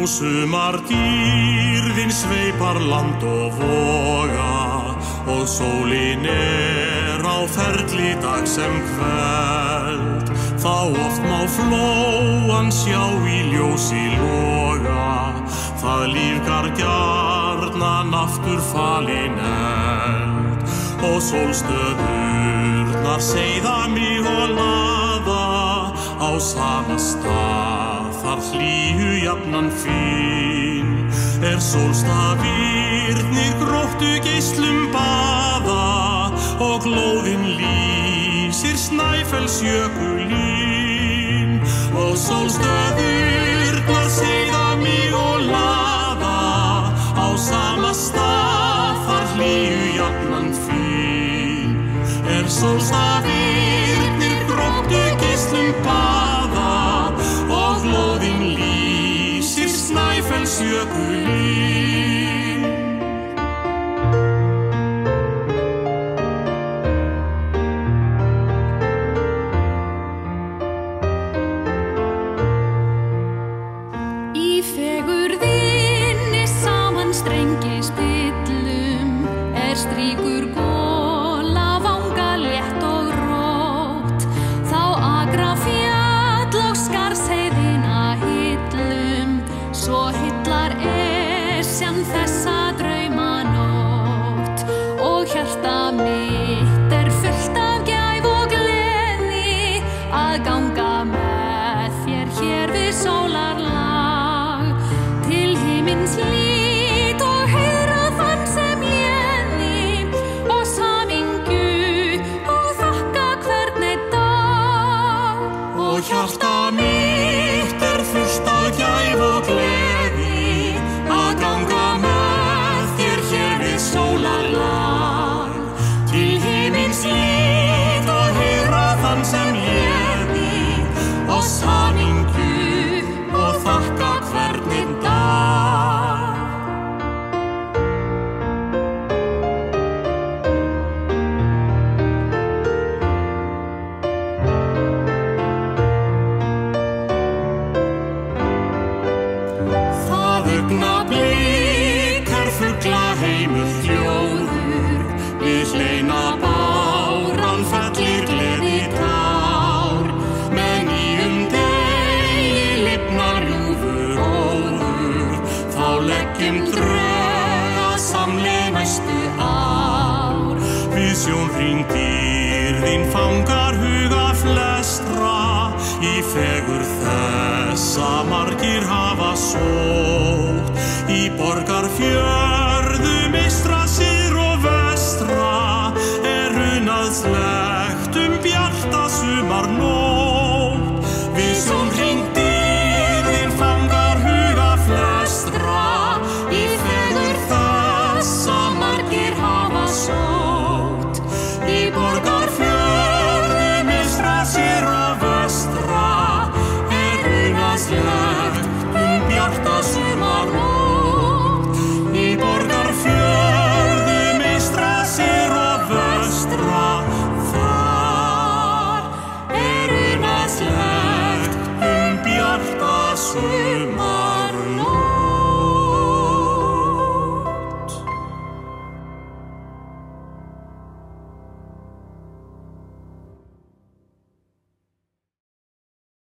Sumar dýrðin sveipar land og voga og sólin á ferli dag sem kvöld. Þá oft má flóan sjá í ljósi loga, það lífgar gjarnan aftur falin eld. Og sólstöðurnar seiða mig og laða á sama stað, þar hlýju jafnan fín. Sólstafirnir gróttu geislum baða og glóðin lýsir Snæfellsjökulinn. Og sólstöðurnar seiða mig og laða á sama stað, þar hlýju jafnan fín. Sólstafirnir gróttu geislum baða og glóðin lýsir Snæfellsjökulinn. Í fegurðinni saman strengi spillum strýkur gola vanga létt og rótt. Þá akra fjall og Skarðsheiðina hillum, svo hillar Esjan þessa draumanótt. Og hjarta mitt fullt af gæf og gleði að ganga með þér hér við sólarlag. Til himins lít og heyra þann sem léni og samingju og þakka hvern einn dag. Og hjarta mitt fullt af gæf og gleði að ganga með þér hér við sólarlag. Til himins lít og heyra þann sem léni og samingju og þakka hvern einn dag. Það augnablik fuglaheimur hljóður, við hleina báran fellir gleði tár. Með nýjum degi lifnar ljúfur óður, þá leggjum drög að samleið næstu ár. Við sjón hringdýrðin